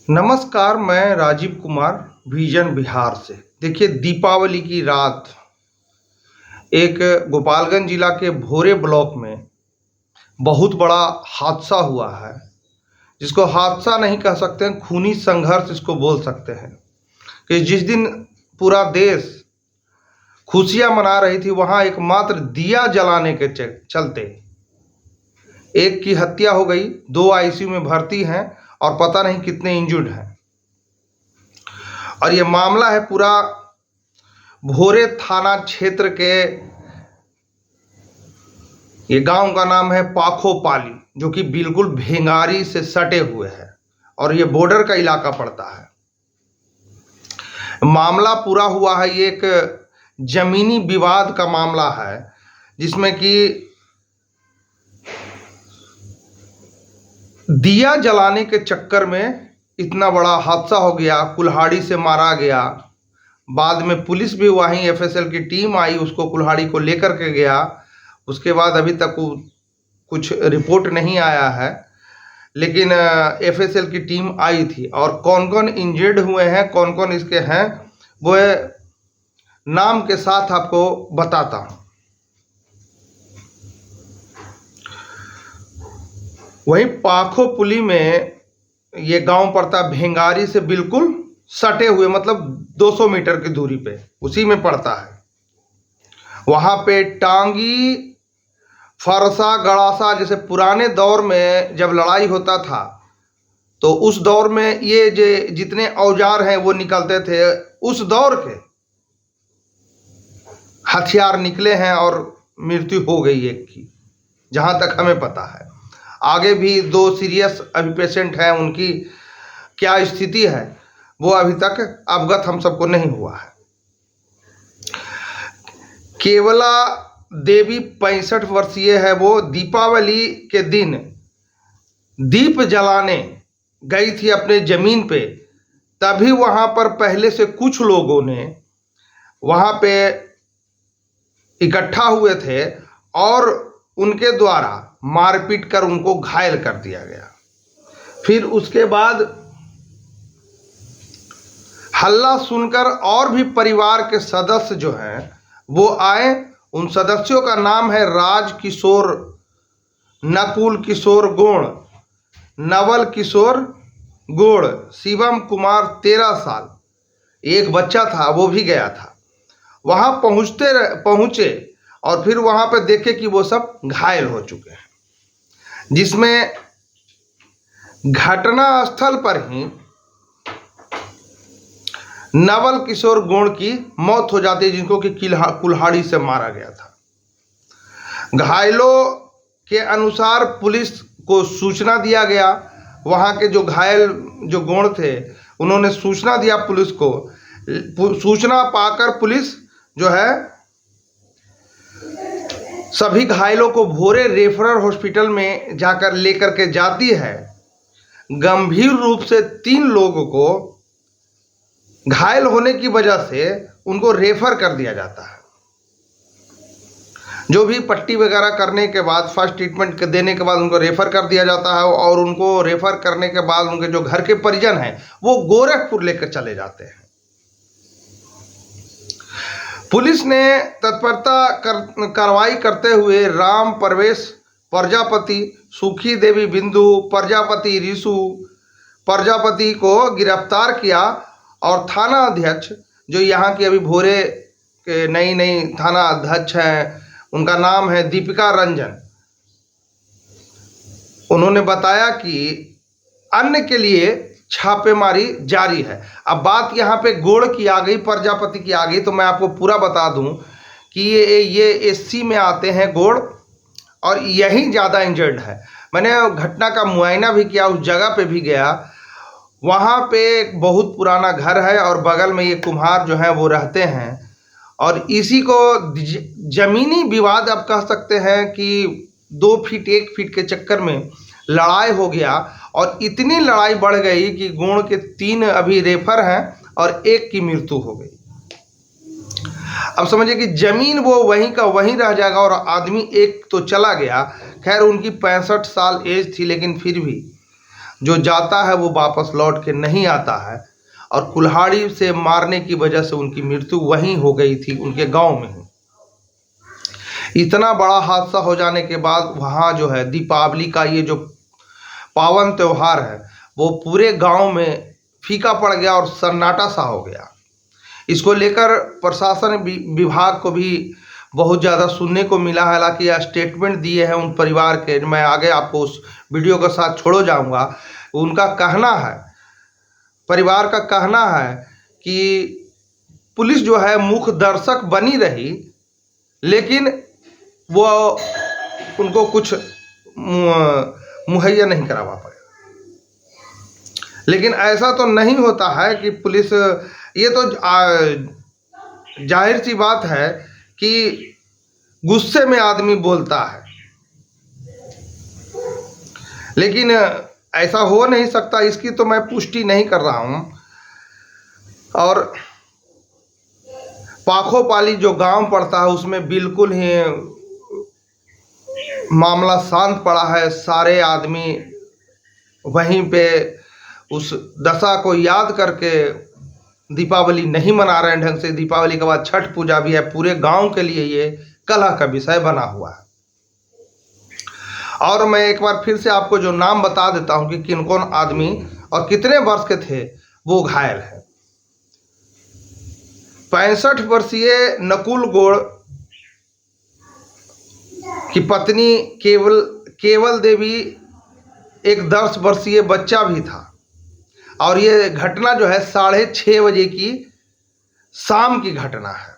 नमस्कार, मैं राजीव कुमार विजन बिहार से। देखिए, दीपावली की रात एक गोपालगंज जिला के भोरे ब्लॉक में बहुत बड़ा हादसा हुआ है, जिसको हादसा नहीं कह सकते हैं, खूनी संघर्ष इसको बोल सकते हैं। कि जिस दिन पूरा देश खुशियां मना रही थी, वहां एकमात्र दिया जलाने के चलते एक की हत्या हो गई, 2 आईसीयू में भर्ती हैं और पता नहीं कितने इंजर्ड हैं। और ये मामला है पूरा भोरे थाना क्षेत्र के, ये गांव का नाम है पाखोपाली, जो कि बिल्कुल भेंगारी से सटे हुए है और ये बॉर्डर का इलाका पड़ता है। मामला पूरा हुआ है, ये एक जमीनी विवाद का मामला है, जिसमें कि दिया जलाने के चक्कर में इतना बड़ा हादसा हो गया, कुल्हाड़ी से मारा गया। बाद में पुलिस भी वहीं एफएसएल की टीम आई, उसको कुल्हाड़ी को लेकर के गया। उसके बाद अभी तक कुछ रिपोर्ट नहीं आया है, लेकिन एफएसएल की टीम आई थी। और कौन कौन इंजर्ड हुए हैं, कौन कौन इसके हैं, वो नाम के साथ आपको बताता हूँ। वहीं पाखोपुली में ये गांव पड़ता है, भेंगारी से बिल्कुल सटे हुए, मतलब 200 मीटर की दूरी पे उसी में पड़ता है। वहां पे टांगी, फरसा, गड़ासा, जैसे पुराने दौर में जब लड़ाई होता था तो उस दौर में ये जितने औजार हैं वो निकलते थे, उस दौर के हथियार निकले हैं और मृत्यु हो गई एक की, जहां तक हमें पता है। आगे भी 2 सीरियस अभी पेशेंट हैं, उनकी क्या स्थिति है वो अभी तक अवगत हम सबको नहीं हुआ है। केवला देवी 65 वर्षीय है, वो दीपावली के दिन दीप जलाने गई थी अपने जमीन पे। तभी वहां पर पहले से कुछ लोगों ने वहां पे इकट्ठा हुए थे और उनके द्वारा मारपीट कर उनको घायल कर दिया गया। फिर उसके बाद हल्ला सुनकर और भी परिवार के सदस्य जो हैं वो आए। उन सदस्यों का नाम है राज किशोर, नकुल किशोर गोड़, नवल किशोर गोड़, शिवम कुमार 13 साल, एक बच्चा था वो भी गया था। वहां पहुंचे और फिर वहां पे देखे कि वो सब घायल हो चुके हैं, जिसमें घटना स्थल पर ही नवल किशोर गोड़ की मौत हो जाती है, जिनको कि कुल्हाड़ी से मारा गया था। घायलों के अनुसार पुलिस को सूचना दिया गया। वहां के जो घायल जो गोड़ थे उन्होंने सूचना दिया पुलिस को। सूचना पाकर पुलिस जो है सभी घायलों को भोरे रेफरल हॉस्पिटल में जाकर लेकर के जाती है। गंभीर रूप से 3 लोगों को घायल होने की वजह से उनको रेफर कर दिया जाता है। जो भी पट्टी वगैरह करने के बाद, फर्स्ट ट्रीटमेंट देने के बाद उनको रेफर कर दिया जाता है और उनको रेफर करने के बाद उनके जो घर के परिजन हैं वो गोरखपुर लेकर चले जाते हैं। पुलिस ने तत्परता कार्रवाई करते हुए राम प्रवेश प्रजापति, सुखी देवी बिंदु प्रजापति, ऋषु प्रजापति को गिरफ्तार किया और थाना अध्यक्ष, जो यहाँ की अभी भोरे के नई थाना अध्यक्ष हैं, उनका नाम है दीपिका रंजन, उन्होंने बताया कि अन्य के लिए छापेमारी जारी है। अब बात यहाँ पे गोड़ की आ गई, प्रजापति की आ गई, तो मैं आपको पूरा बता दूं कि ये एससी में आते हैं गोड़, और यही ज़्यादा इंजर्ड है। मैंने घटना का मुआयना भी किया, उस जगह पे भी गया। वहाँ पे एक बहुत पुराना घर है और बगल में ये कुम्हार जो हैं वो रहते हैं, और इसी को जमीनी विवाद आप कह सकते हैं कि 2 फीट 1 फीट के चक्कर में लड़ाई हो गया। और इतनी लड़ाई बढ़ गई कि गोड़ के 3 अभी रेफर हैं और 1 की मृत्यु हो गई। अब समझिए कि जमीन वो वहीं का वहीं रह जाएगा और आदमी एक तो चला गया। खैर, उनकी 65 साल एज थी, लेकिन फिर भी जो जाता है वो वापस लौट के नहीं आता है, और कुल्हाड़ी से मारने की वजह से उनकी मृत्यु वहीं हो गई थी, उनके गांव में ही। इतना बड़ा हादसा हो जाने के बाद वहाँ जो है दीपावली का ये जो पावन त्योहार है वो पूरे गांव में फीका पड़ गया और सन्नाटा सा हो गया। इसको लेकर प्रशासन विभाग को भी बहुत ज़्यादा सुनने को मिला, हालांकि यह स्टेटमेंट दिए हैं उन परिवार के, मैं आगे आपको उस वीडियो के साथ छोड़ो जाऊंगा। उनका कहना है, परिवार का कहना है कि पुलिस जो है मुख्य दर्शक बनी रही, लेकिन वो उनको कुछ मुहैया नहीं करवा पाया। लेकिन ऐसा तो नहीं होता है कि पुलिस, ये तो जाहिर सी बात है कि गुस्से में आदमी बोलता है, लेकिन ऐसा हो नहीं सकता, इसकी तो मैं पुष्टि नहीं कर रहा हूं। और पाखोपाली जो गांव पड़ता है उसमें बिल्कुल ही मामला शांत पड़ा है। सारे आदमी वहीं पे उस दशा को याद करके दीपावली नहीं मना रहे हैं ढंग से। दीपावली के बाद छठ पूजा भी है, पूरे गांव के लिए ये कलह का विषय बना हुआ है। और मैं एक बार फिर से आपको जो नाम बता देता हूं कि किन कौन आदमी और कितने वर्ष के थे वो घायल है। 65 वर्षीय नकुल गौड़ की पत्नी केवल देवी, एक 10 वर्षीय बच्चा भी था। और ये घटना जो है 6:30 बजे की शाम की घटना है।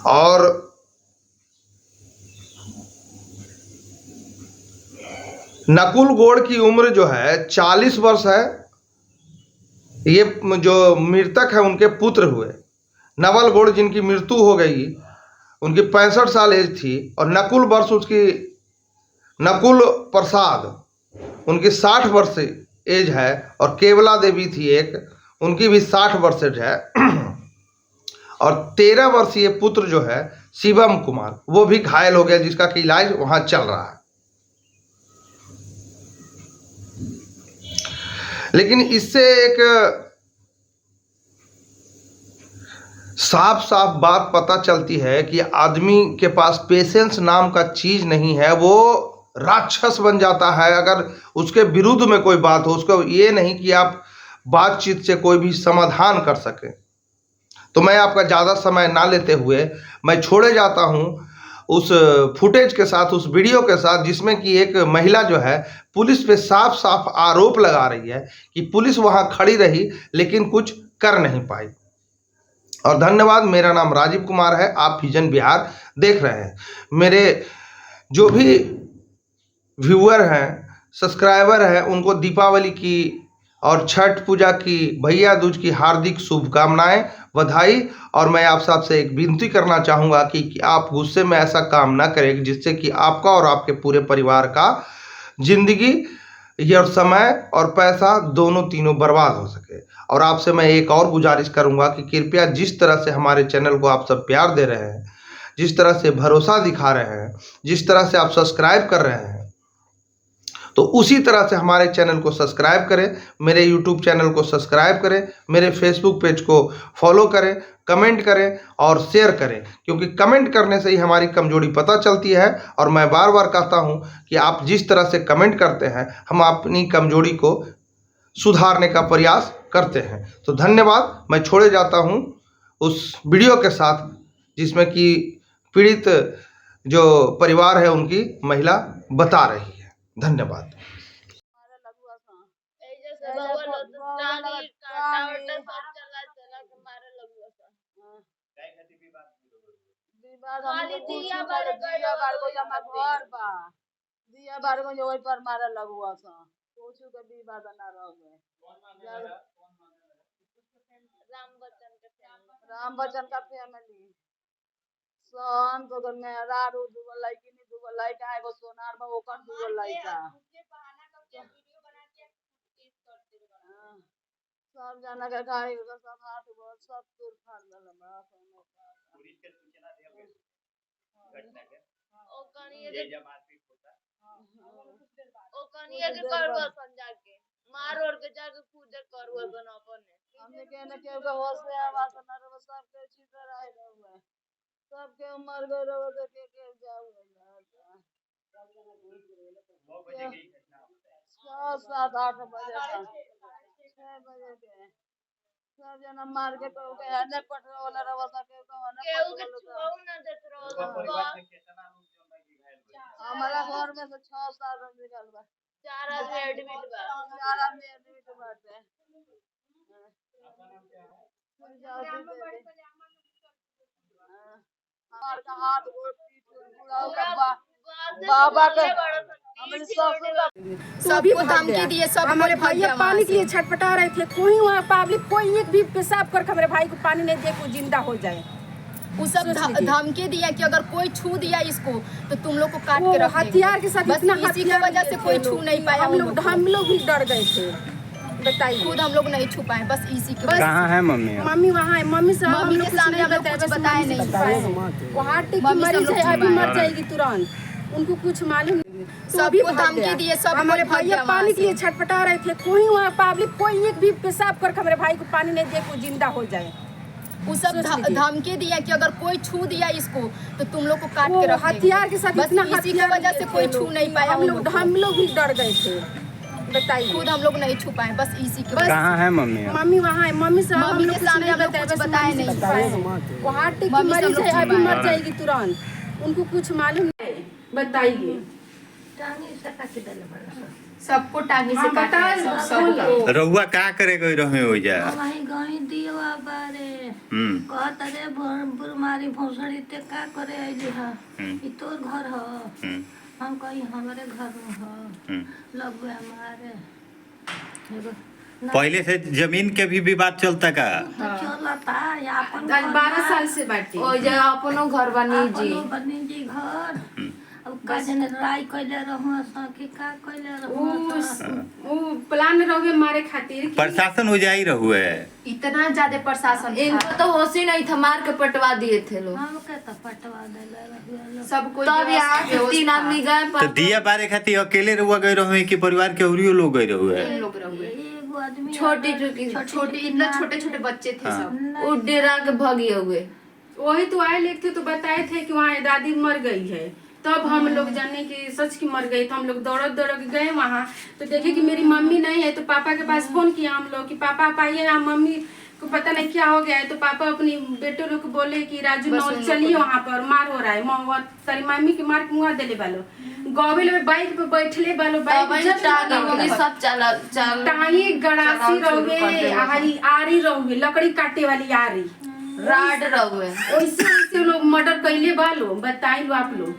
और नकुल गौड़ की उम्र जो है 40 वर्ष है। ये जो मृतक है उनके पुत्र हुए। नवल गौड़ जिनकी मृत्यु हो गई, उनकी 65 साल एज थी, और नकुल वर्ष उसकी नकुल प्रसाद, उनकी 60 वर्ष एज है। और केवला देवी थी एक, उनकी भी 60 वर्ष एज है। और 13 वर्षीय पुत्र जो है शिवम कुमार, वो भी घायल हो गया, जिसका कि इलाज वहां चल रहा है। लेकिन इससे एक साफ साफ बात पता चलती है कि आदमी के पास पेशेंस नाम का चीज नहीं है। वो राक्षस बन जाता है अगर उसके विरुद्ध में कोई बात हो। उसको ये नहीं कि आप बातचीत से कोई भी समाधान कर सके। तो मैं आपका ज़्यादा समय ना लेते हुए मैं छोड़े जाता हूं उस फुटेज के साथ, उस वीडियो के साथ, जिसमें कि एक महिला जो है पुलिस पे साफ साफ आरोप लगा रही है कि पुलिस वहां खड़ी रही लेकिन कुछ कर नहीं पाई। और धन्यवाद। मेरा नाम राजीव कुमार है, आप विजन बिहार देख रहे हैं। मेरे जो भी व्यूअर हैं, सब्सक्राइबर हैं, उनको दीपावली की और छठ पूजा की, भैया दूज की हार्दिक शुभकामनाएं, बधाई। और मैं आप सबसे एक विनती करना चाहूँगा कि आप गुस्से में ऐसा काम ना करें जिससे कि आपका और आपके पूरे परिवार का जिंदगी, यह समय और पैसा दोनों तीनों बर्बाद हो सके। और आपसे मैं एक और गुजारिश करूंगा कि कृपया जिस तरह से हमारे चैनल को आप सब प्यार दे रहे हैं, जिस तरह से भरोसा दिखा रहे हैं, जिस तरह से आप सब्सक्राइब कर रहे हैं, तो उसी तरह से हमारे चैनल को सब्सक्राइब करें, मेरे यूट्यूब चैनल को सब्सक्राइब करें, मेरे फेसबुक पेज को फॉलो करें, कमेंट करें और शेयर करें, क्योंकि कमेंट करने से ही हमारी कमजोरी पता चलती है। और मैं बार बार कहता हूं कि आप जिस तरह से कमेंट करते हैं, हम अपनी कमजोरी को सुधारने का प्रयास करते हैं। तो धन्यवाद। मैं छोड़े जाता हूं उस वीडियो के साथ जिसमें कि पीड़ित जो परिवार है उनकी महिला बता रही है। धन्यवाद। दिया बार में जो वही पर मारे लगुआ सा सोचू के भी बात ना रह गए। राम बच्चन का फैमिली सन तो घर में रारू दुगो लड़की नहीं, दुगो लड़का है, वो सोनार में ओकर दुगो लड़का। सब जना के गाड़ी के सब हाथ गोड़ सब तोड़ फाड़ देले बा। ओ कनिए के करवा संजा के मार और के जाके कूद करवा बना अपने हमने के न के होश में आवाज न रहो सब के छितर आए रहुए सब के मर गए रहो के जाओ छह सात आठ बजे तक 6 बजे के सब जना मार के तो के है न पेट्रोल रहो सके तो न केहू के छुओ न देत रहो हमारा घर में से 6-7 आदमी निकल बा 4 आदमी एडमिट बा 4 आदमी एडमिट बाटे हमार का हाथ गोड़ पीट पूरा बाबा के हमरे ससुर सबको धमकी दिए सब हमारे भैया पानी के लिए छटपटा रहे थे कोई वहाँ पब्लिक कोई एक भी पेशाब कर हमारे भाई को पानी नहीं दे को जिंदा हो जाए। वो सब धमकी दिया कि अगर कोई छू दिया इसको तो तुम लोग को काट के रखेंगे। हथियार के साथ बस इसी की वजह से कोई छू नहीं पाया। हम लोग भी डर गए थे बताइए खुद हम लोग नहीं छू पाए बस इसी के। कहाँ है मम्मी? मम्मी वहाँ है मम्मी से मम्मी के सामने हम लोग कुछ बताए नहीं। वहाँ मरीज है अभी मर जाएगी तुरंत उनको कुछ मालूम नहीं। सबको धमकी दिए सब हमारे भैया पानी के लिए छटपटा रहे थे कोई वहाँ पब्लिक कोई एक भी पेशाब कर हमारे भाई को पानी नहीं दे को जिंदा हो जाए। वो सब धमकी दिया कि अगर कोई छू दिया इसको तो तुम लोग को काट के रखेंगे। हथियार के साथ बस इसी की वजह से कोई छू नहीं पाया। हम लोग भी डर गए थे बताइए खुद हम लोग नहीं छू पाए बस इसी के। कहाँ है मम्मी? मम्मी वहाँ है मम्मी से मम्मी के सामने हम लोग कुछ बताए नहीं। वहाँ मरीज है अभी मर जाएगी तुरंत उनको कुछ मालूम नहीं। बताइए सबको टांगी से काटा रहुआ का करे गई रहे हो जा? हमारी गई दियो बारे कहत रे बीमारी भोसड़ी ते का करे आइली ह ई तोर घर ह हम कहीं हमारे घर में ह लगवे हमारे पहले से जमीन के भी विवाद चलता का? चलता अपन 12 साल से बाटे ओ जे अपनो घर बनी जी घर अब काजन लड़ाई कइले रहू सखी का कइले रहू वो प्लान रहे मारे खातिर प्रशासन हो जाई रहुए इतना ज्यादा प्रशासन इनको तो होश ही नहीं था मार के पटवा दिए थे लोग। हम के तो पटवा देले रहिए सब कोई तब यहाँ 3 आदमी गए तो दिया बारे खातिर अकेले रहुआ गए रहुए कि परिवार के औरियो लोग गए रहुए? लोग रहुए एगो आदमी छोटे इतना छोटे बच्चे थे सब वो डेरा के भगे हुए। वही तो आए लिखते तो बताए थे कि वहाँ दादी मर गई है तब हम लोग जाने कि सच की मर गई तो हम लोग दौड़ गए वहाँ तो देखे कि मेरी मम्मी नहीं है तो पापा के पास फोन किया हम लोग कि पापा आप आइए ना मम्मी को पता नहीं क्या हो गया है तो पापा अपनी बेटे लोग को बोले कि राजू नौल चलिए वहाँ पर मार हो रहा है तेरी मम्मी के मार मुँह दिले वालो गोविल में बाइक पे बैठले वालो बाइक सब टांगी गड़ासी रहोगे आरी रहोगे लकड़ी काटे वाली आरी राड रहुए वैसे लोग मर्डर कैले वालो बताइए आप लोग।